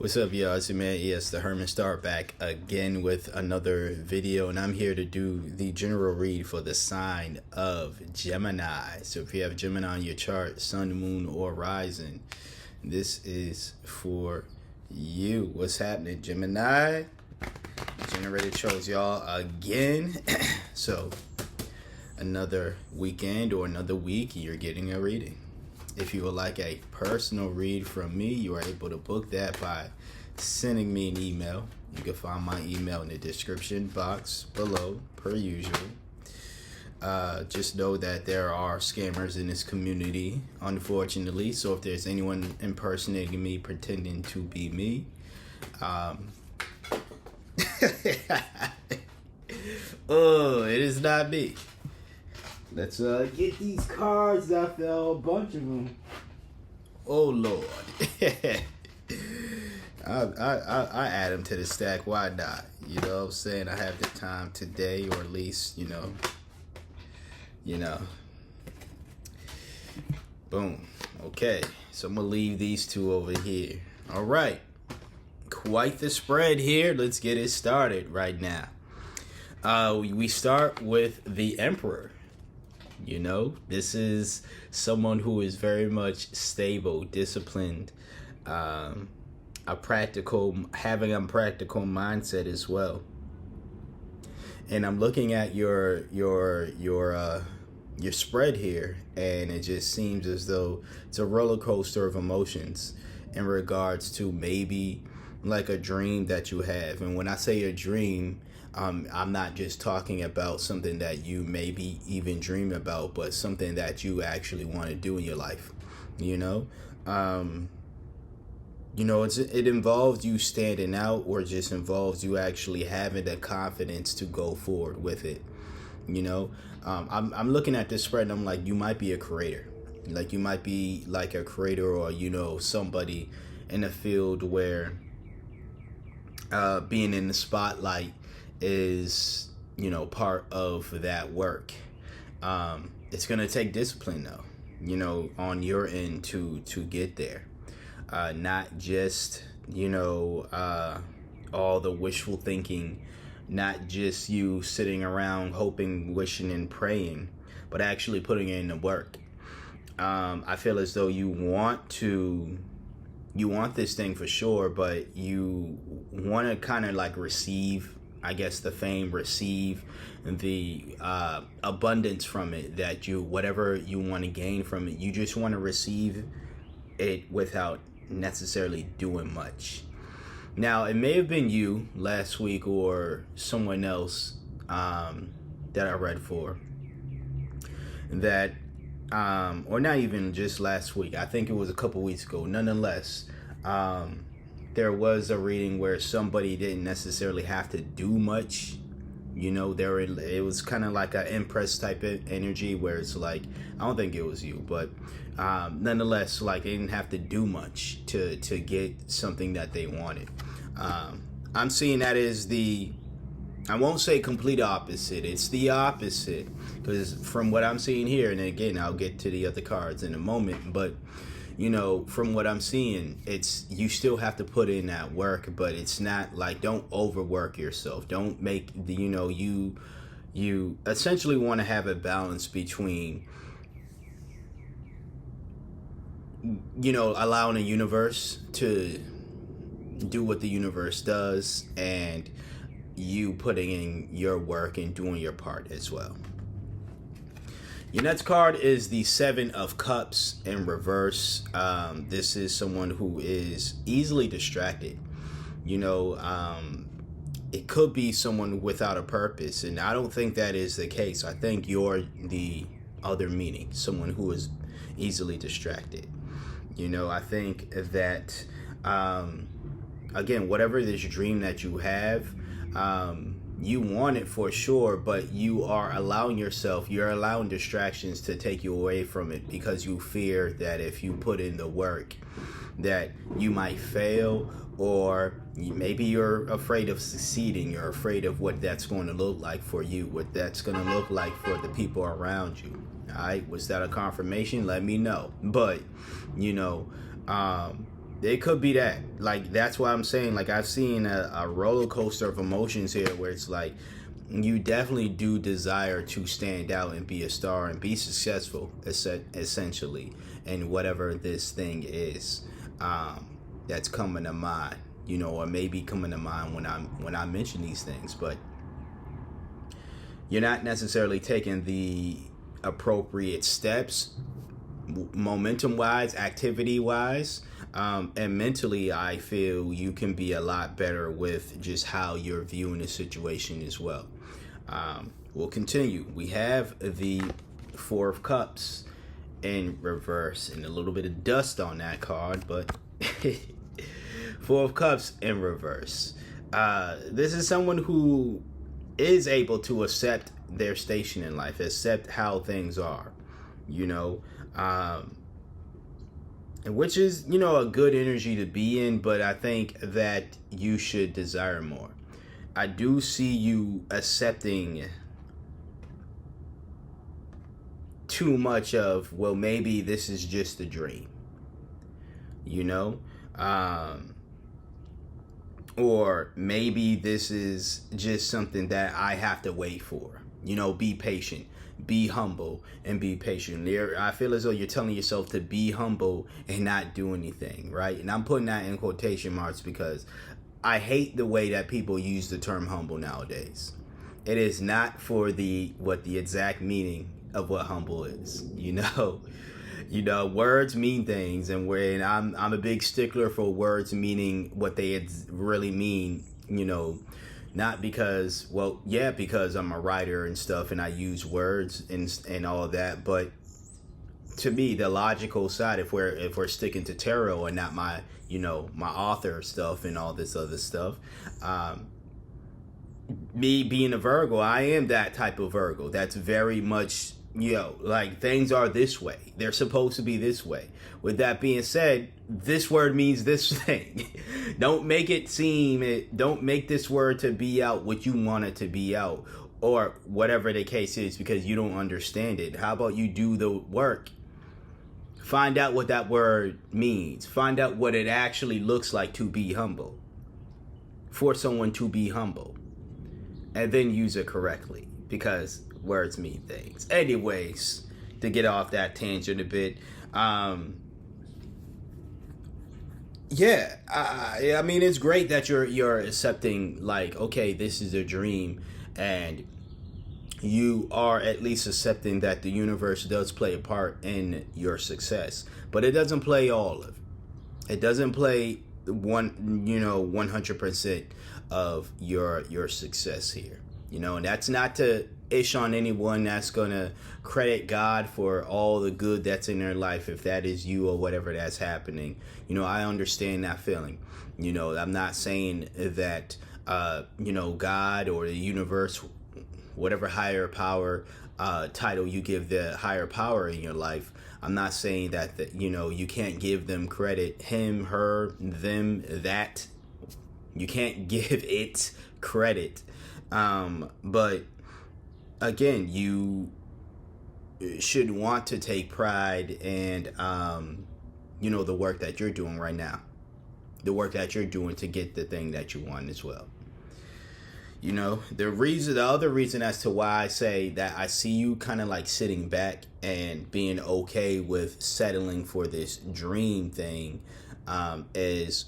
What's up, y'all? It's your man ES the Herman Star back again with another video, and I'm here to do the general read for the sign of Gemini. So if you have Gemini on your chart, sun, moon, or rising, this is for you. What's happening, Gemini? Generator chose y'all again. So another weekend or another week, you're getting a reading. If you would like a personal read from me, you are able to book that by sending me an email. You can find my email in the description box below, per usual. Just know that there are scammers in this community, unfortunately. So if there's anyone impersonating me, pretending to be me, oh, it is not me. Let's get these cards. I fell a bunch of them. Oh Lord. I add them to the stack. Why not? You know what I'm saying? I have the time today, or at least, you know. Boom. Okay. So I'm gonna leave these two over here. All right. Quite the spread here. Let's get it started right now. We start with the Emperor. You know, this is someone who is very much stable, disciplined, having a practical mindset as well. And I'm looking at your spread here, and it just seems as though it's a roller coaster of emotions in regards to maybe like a dream that you have. And when I say a dream, I'm not just talking about something that you maybe even dream about, but something that you actually want to do in your life. You know, it involves you standing out, or just involves you actually having the confidence to go forward with it. You know, I'm looking at this spread and I'm like, you might be a creator. Like, you might be like a creator, or, you know, somebody in a field where being in the spotlight is, you know, part of that work. It's gonna take discipline, though, you know, on your end to get there. Not just, you know, all the wishful thinking, not just you sitting around hoping, wishing, and praying, but actually putting in the work. I feel as though you want this thing for sure, but you want to kind of like receive, I guess, the fame, receive the abundance from it, that whatever you want to gain from it, you just want to receive it without necessarily doing much. Now, it may have been you last week or someone else that I read for that, or not even just last week. I think it was a couple weeks ago. Nonetheless, there was a reading where somebody didn't necessarily have to do much. You know, it was kind of like an Empress type of energy, where it's like, I don't think it was you, but nonetheless, like, they didn't have to do much to get something that they wanted. I'm seeing that as I won't say complete opposite. It's the opposite, because from what I'm seeing here, and again, I'll get to the other cards in a moment, but you know, from what I'm seeing, it's, you still have to put in that work, but it's not like, don't overwork yourself. Don't make the, you know, you essentially want to have a balance between, you know, allowing the universe to do what the universe does, and you putting in your work and doing your part as well. Your next card is the Seven of Cups in reverse. This is someone who is easily distracted. You know, it could be someone without a purpose, and I don't think that is the case. I think you're the other meaning, someone who is easily distracted. You know, I think that, again, whatever this dream that you have, you want it for sure, but you're allowing distractions to take you away from it, because you fear that if you put in the work that you might fail, or maybe you're afraid of succeeding. You're afraid of what that's going to look like for you, what that's going to look like for the people around you. All right, was that a confirmation? Let me know. But, you know, It could be that. Like, that's why I'm saying, like, I've seen a roller coaster of emotions here where it's like, you definitely do desire to stand out and be a star and be successful, essentially, in whatever this thing is, that's coming to mind, or maybe coming to mind when I mention these things. But you're not necessarily taking the appropriate steps, momentum wise, activity wise, and mentally. I feel you can be a lot better with just how you're viewing the situation as well. We'll continue. We have the Four of Cups in reverse, and a little bit of dust on that card, but Four of Cups in reverse. This is someone who is able to accept their station in life, accept how things are, which is, a good energy to be in, but I think that you should desire more. I do see you accepting too much of, well, maybe this is just a dream, or maybe this is just something that I have to wait for. Be patient, be humble, and be patient. I feel as though you're telling yourself to be humble and not do anything, right? And I'm putting that in quotation marks because I hate the way that people use the term humble nowadays. It is not for what the exact meaning of what humble is. Words mean things, and I'm a big stickler for words meaning what they really mean. Not because, because I'm a writer and stuff, and I use words and all of that, but to me, the logical side, if we're sticking to tarot and not my my author stuff and all this other stuff, me being a Virgo, I am that type of Virgo. That's very much, like, things are this way. They're supposed to be this way. With that being said, this word means this thing. Don't make this word to be out what you want it to be out, or whatever the case is, because you don't understand it. How about you do the work? Find out what that word means. Find out what it actually looks like to be humble. For someone to be humble. And then use it correctly. Because words mean things. Anyways, to get off that tangent a bit. I mean, it's great that you're accepting, like, okay, this is a dream, and you are at least accepting that the universe does play a part in your success, but it doesn't play all of it. It doesn't play 100% of your success here, and that's not to ish on anyone that's gonna credit God for all the good that's in their life, if that is you or whatever that's happening. I understand that feeling. I'm not saying that God or the universe, whatever higher power title you give the higher power in your life, I'm not saying that you can't give them credit, him, her, them, that. You can't give it credit, but again, you should want to take pride in the work that you're doing right now, the work that you're doing to get the thing that you want as well. The other reason as to why I say that I see you kind of like sitting back and being okay with settling for this dream thing, is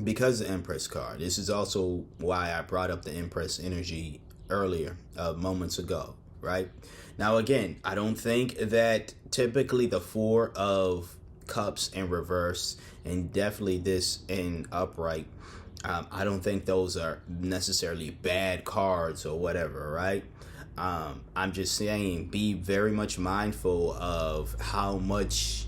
because the Empress card. This is also why I brought up the Empress energy earlier, moments ago, right? Now, again, I don't think that typically the Four of Cups in reverse, and definitely this in upright, I don't think those are necessarily bad cards or whatever, right? I'm just saying, be very much mindful of how much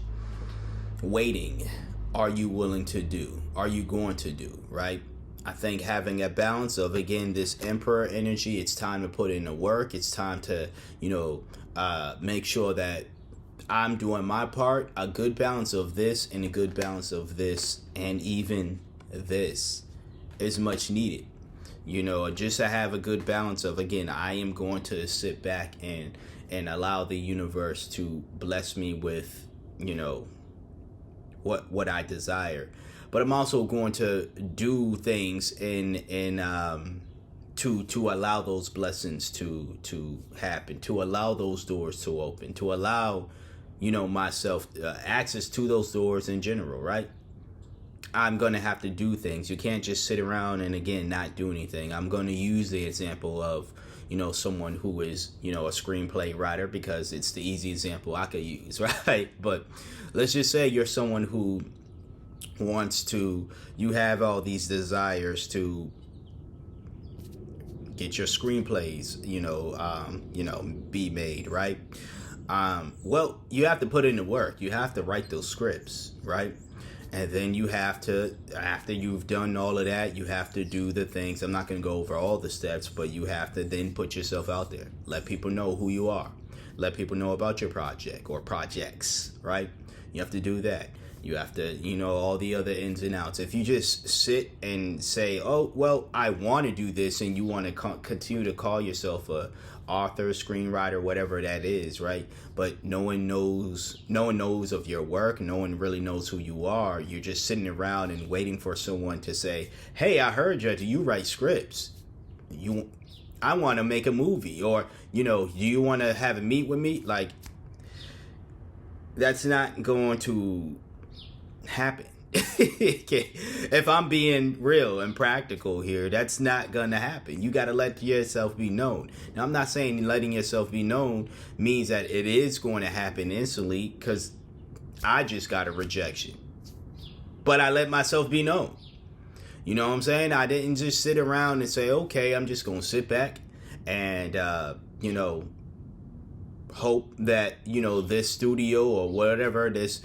waiting are you willing to do, are you going to do, right? I think having a balance of, again, this Emperor energy, it's time to put in the work. It's time to, make sure that I'm doing my part. A good balance of this and a good balance of this, and even this is much needed. Just to have a good balance of, again, I am going to sit back and allow the universe to bless me with, what I desire. But I'm also going to do things to allow those blessings to happen, to allow those doors to open, to allow, myself access to those doors in general, right? I'm going to have to do things. You can't just sit around and, again, not do anything. I'm going to use the example of, someone who is, a screenplay writer, because it's the easy example I could use, right? But let's just say you're someone who you have all these desires to get your screenplays, be made, right? Well, you have to put in the work. You have to write those scripts, right? And then you have to, after you've done all of that, you have to do the things. I'm not going to go over all the steps, but you have to then put yourself out there. Let people know who you are. Let people know about your project or projects, right? You have to do that. You have to, all the other ins and outs. If you just sit and say, oh, well, I want to do this, and you want to continue to call yourself a author, screenwriter, whatever that is, right? But no one knows of your work. No one really knows who you are. You're just sitting around and waiting for someone to say, hey, I heard you. Do you write scripts? I want to make a movie. Or, do you want to have a meet with me? Like, that's not going to happen. If I'm being real and practical here, that's not gonna happen. You gotta let yourself be known. Now, I'm not saying letting yourself be known means that it is going to happen instantly, because I just got a rejection, but I let myself be known. You know what I'm saying? I didn't just sit around and say, okay, I'm just gonna sit back and hope that this studio or whatever, this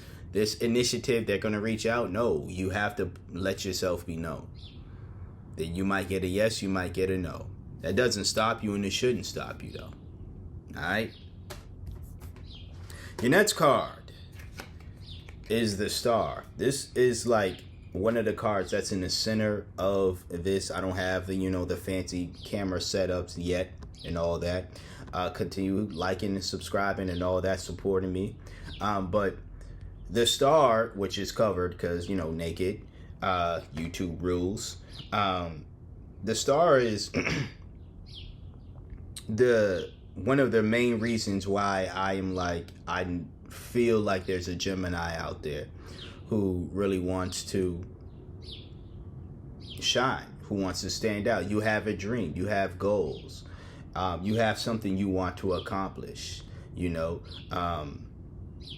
initiative, they're going to reach out. No, you have to let yourself be known. That you might get a yes, you might get a no. That doesn't stop you, and it shouldn't stop you, though. All right? Your next card is the Star. This is like one of the cards that's in the center of this. I don't have the fancy camera setups yet and all that. Continue liking and subscribing and all that, supporting me. But the Star, which is covered because, naked, YouTube rules. The Star is one of the main reasons why I feel like there's a Gemini out there who really wants to shine, who wants to stand out. You have a dream, you have goals, you have something you want to accomplish,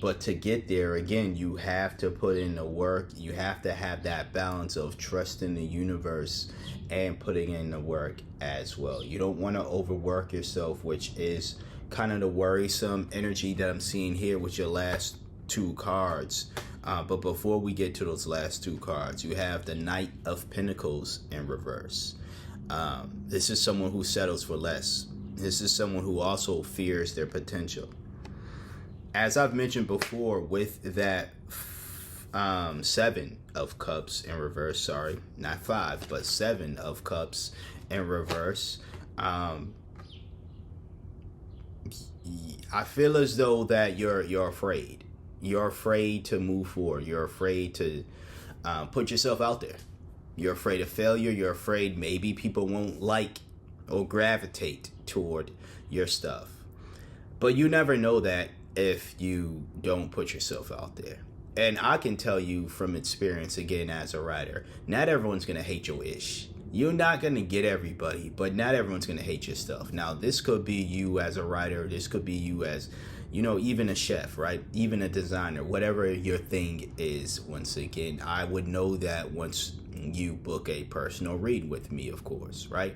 but to get there, again, you have to put in the work. You have to have that balance of trusting the universe and putting in the work as well. You don't want to overwork yourself, which is kind of the worrisome energy that I'm seeing here with your last two cards. But before we get to those last two cards, you have the Knight of Pentacles in reverse. This is someone who settles for less. This is someone who also fears their potential. As I've mentioned before, with that Seven of Cups in reverse, sorry, not five, but Seven of Cups in reverse, I feel as though that you're afraid. You're afraid to move forward. You're afraid to put yourself out there. You're afraid of failure. You're afraid maybe people won't like or gravitate toward your stuff. But you never know that if you don't put yourself out there. And I can tell you from experience, again, as a writer, not everyone's going to hate your ish. You're not going to get everybody, but not everyone's going to hate your stuff. Now, this could be you as a writer. This could be you as, even a chef, right? Even a designer, whatever your thing is. Once again, I would know that once you book a personal read with me, of course, right?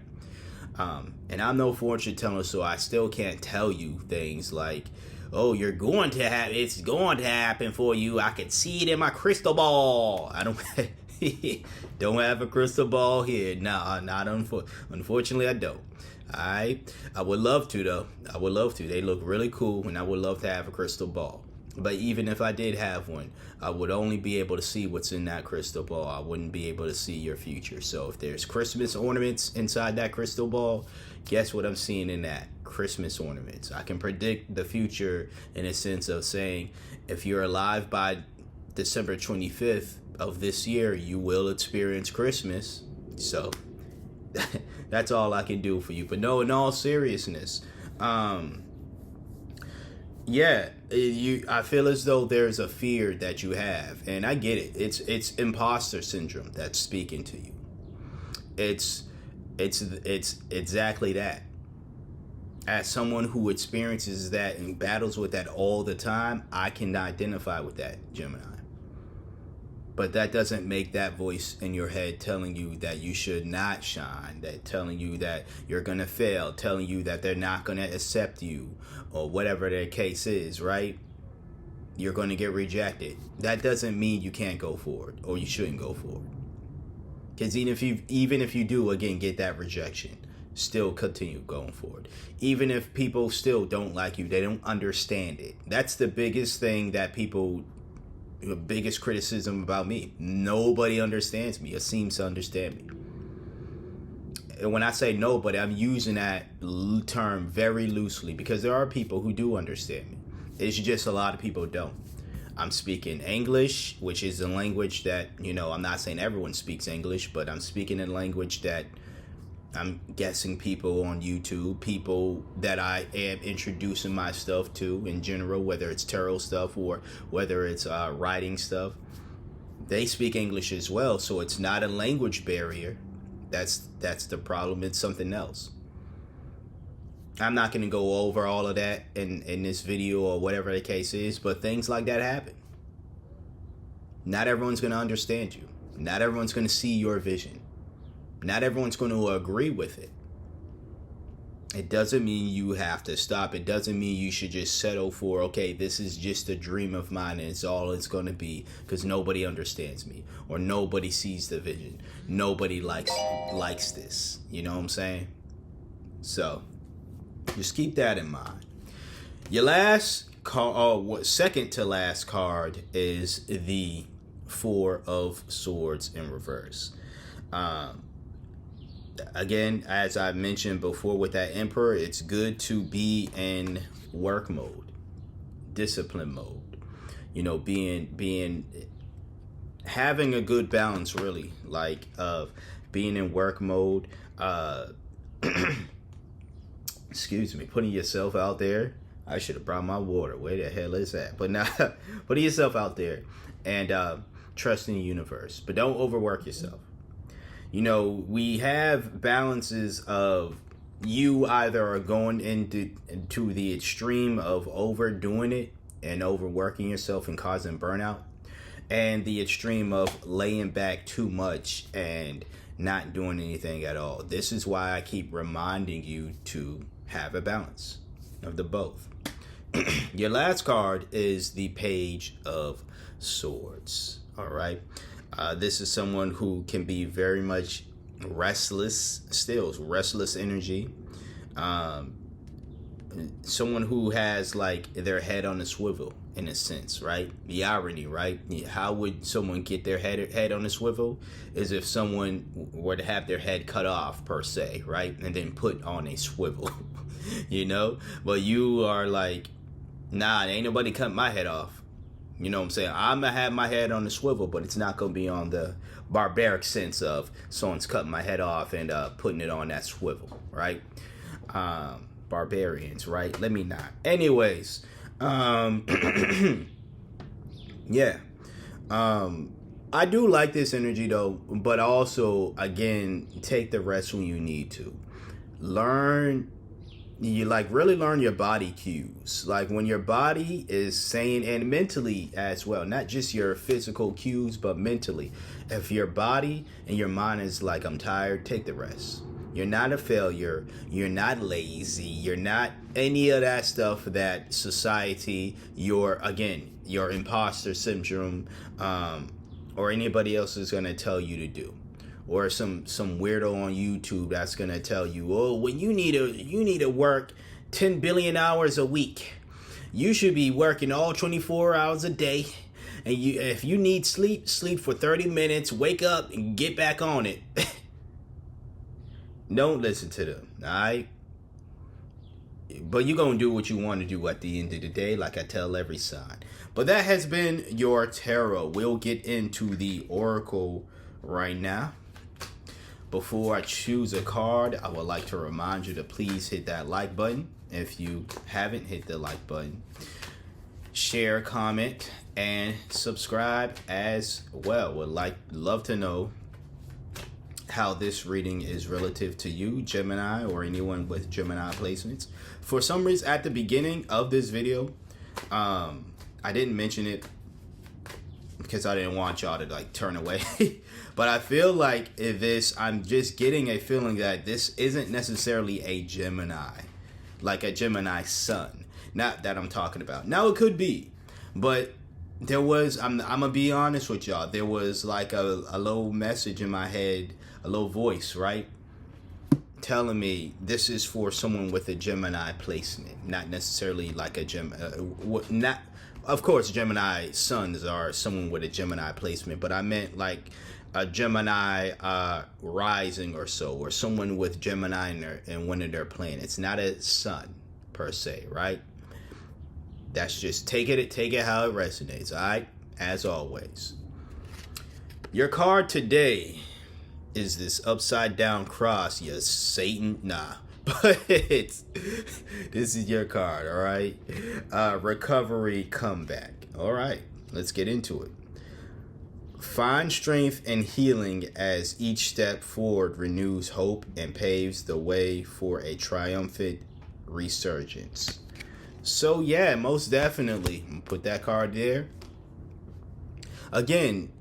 And I'm no fortune teller, so I still can't tell you things like, oh, it's going to happen for you. I can see it in my crystal ball. I don't have a crystal ball here. Unfortunately, I don't. I would love to, though. I would love to. They look really cool, and I would love to have a crystal ball. But even if I did have one, I would only be able to see what's in that crystal ball. I wouldn't be able to see your future. So if there's Christmas ornaments inside that crystal ball, guess what I'm seeing in that? Christmas ornaments. I can predict the future in a sense of saying, if you're alive by December 25th of this year, you will experience Christmas. So that's all I can do for you. But no, in all seriousness, yeah, I feel as though there's a fear that you have, and I get it. It's imposter syndrome that's speaking to you. It's exactly that. As someone who experiences that and battles with that all the time, I can identify with that, Gemini. But that doesn't make that voice in your head telling you that you should not shine, that telling you that you're going to fail, telling you that they're not going to accept you, or whatever their case is, right? You're going to get rejected. That doesn't mean you can't go forward or you shouldn't go forward. Because even if you do, again, get that rejection, still continue going forward. Even if people still don't like you, they don't understand it. That's the biggest thing that people, the biggest criticism about me. Nobody understands me or seems to understand me. And when I say nobody, I'm using that term very loosely because there are people who do understand me. It's just a lot of people don't. I'm speaking English, which is a language that, I'm not saying everyone speaks English, but I'm speaking a language that I'm guessing people on YouTube, people that I am introducing my stuff to in general, whether it's tarot stuff or whether it's writing stuff, they speak English as well. So it's not a language barrier. That's the problem. It's something else. I'm not going to go over all of that in this video or whatever the case is, but things like that happen. Not everyone's going to understand you. Not everyone's going to see your vision. Not everyone's going to agree with it. It doesn't mean you have to stop. It doesn't mean you should just settle for, okay, this is just a dream of mine and it's all it's going to be because nobody understands me or nobody sees the vision. Nobody likes this. You know what I'm saying? So just keep that in mind. Your last card, second to last card is the Four of Swords in reverse. Again, as I mentioned before with that Emperor, it's good to be in work mode, discipline mode, having a good balance, really, like of being in work mode, excuse me, putting yourself out there. I should have brought my water. Where the hell is that? But now, putting yourself out there and trusting the universe, but don't overwork yourself. We have balances of you either are going into the extreme of overdoing it and overworking yourself and causing burnout, and the extreme of laying back too much and not doing anything at all. This is why I keep reminding you to have a balance of the both. Your last card is the Page of Swords. All right. This is someone who can be very much restless energy. Someone who has like their head on a swivel in a sense, right? The irony, right? How would someone get their head on a swivel? Is if someone were to have their head cut off per se, right? And then put on a swivel, But you are like, nah, ain't nobody cut my head off. You know what I'm saying? I'm going to have my head on the swivel, but it's not going to be on the barbaric sense of someone's cutting my head off and putting it on that swivel, right? Barbarians, right? Let me not. Anyways, yeah. I do like this energy, though, but also, again, take the rest when you need to. Really learn your body cues. Like when your body is saying, and mentally as well, not just your physical cues, but mentally. If your body and your mind is like, I'm tired, take the rest. You're not a failure. You're not lazy. You're not any of that stuff that society, your imposter syndrome, or anybody else is going to tell you to do. Or some weirdo on YouTube that's gonna tell you, oh, when you need to work 10 billion hours a week, you should be working all 24 hours a day, and if you need sleep for 30 minutes, wake up and get back on it. Don't listen to them, all right? but you're going to do what you want to do at the end of the day, like I tell every sign. But that has been your tarot. We'll get into the oracle right now. Before I choose a card, I would like to remind you to please hit that like button. If you haven't hit the like button, share, comment, and subscribe as well. Would love to know how this reading is relative to you, Gemini, or anyone with Gemini placements. For some reason, at the beginning of this video, I didn't mention it because I didn't want y'all to like turn away. But I feel like I'm just getting a feeling that this isn't necessarily a Gemini, like a Gemini sun. Not that I'm talking about. Now it could be, but there was, I'm gonna be honest with y'all, there was like a little message in my head, a little voice, right, telling me this is for someone with a Gemini placement, not necessarily like a not, of course Gemini suns are someone with a Gemini placement, but I meant like a Gemini rising or so, or someone with Gemini in one of their planets, not a sun per se, right? That's just take it how it resonates, all right? As always. Your card today is this upside down cross. Yes, Satan. Nah. But this is your card, all right? Recovery comeback. All right, let's get into it. Find strength and healing as each step forward renews hope and paves the way for a triumphant resurgence. So yeah, most definitely. Put that card there. Again,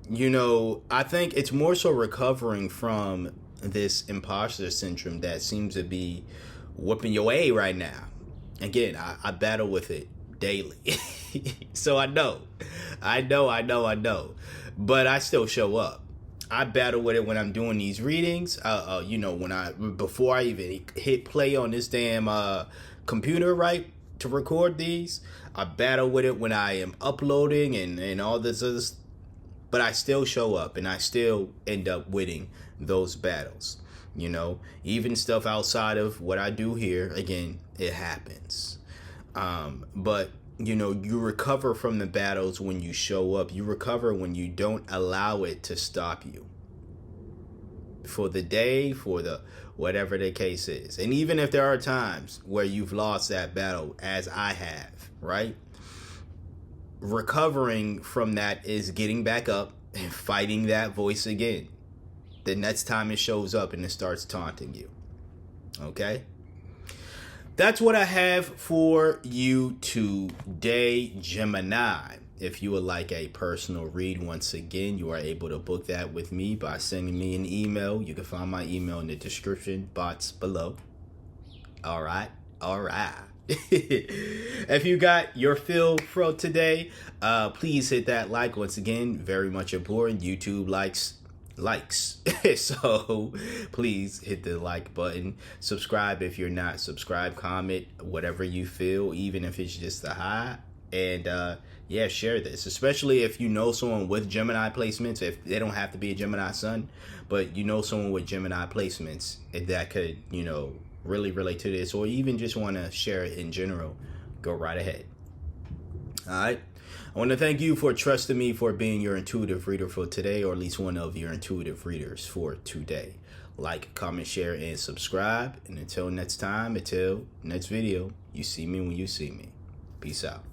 I think it's more so recovering from this imposter syndrome that seems to be whooping your way right now. Again, I battle with it daily. So I know. But I still show up. I battle with it when I'm doing these readings. Before I even hit play on this damn computer, right, to record these, I battle with it when I am uploading and all this other stuff. But I still show up and I still end up winning those battles. Even stuff outside of what I do here, again, it happens. But you recover from the battles when you show up. You recover when you don't allow it to stop you. For the day, for the whatever the case is. And even if there are times where you've lost that battle, as I have, right? Recovering from that is getting back up and fighting that voice again. The next time it shows up and it starts taunting you. Okay? That's what I have for you today, Gemini. If you would like a personal read, once again, you are able to book that with me by sending me an email. You can find my email in the description box below. All right. If you got your fill for today, please hit that like. Once again, very much important. YouTube likes. So please hit the like button. Subscribe if you're not. Subscribe, comment, whatever you feel, even if it's just a hi. And share this, especially if you know someone with Gemini placements. If they don't have to be a Gemini sun, but someone with Gemini placements that could really relate to this, or even just want to share it in general, go right ahead. All right. I want to thank you for trusting me for being your intuitive reader for today, or at least one of your intuitive readers for today. Like, comment, share, and subscribe. And until next time, until next video, you see me when you see me. Peace out.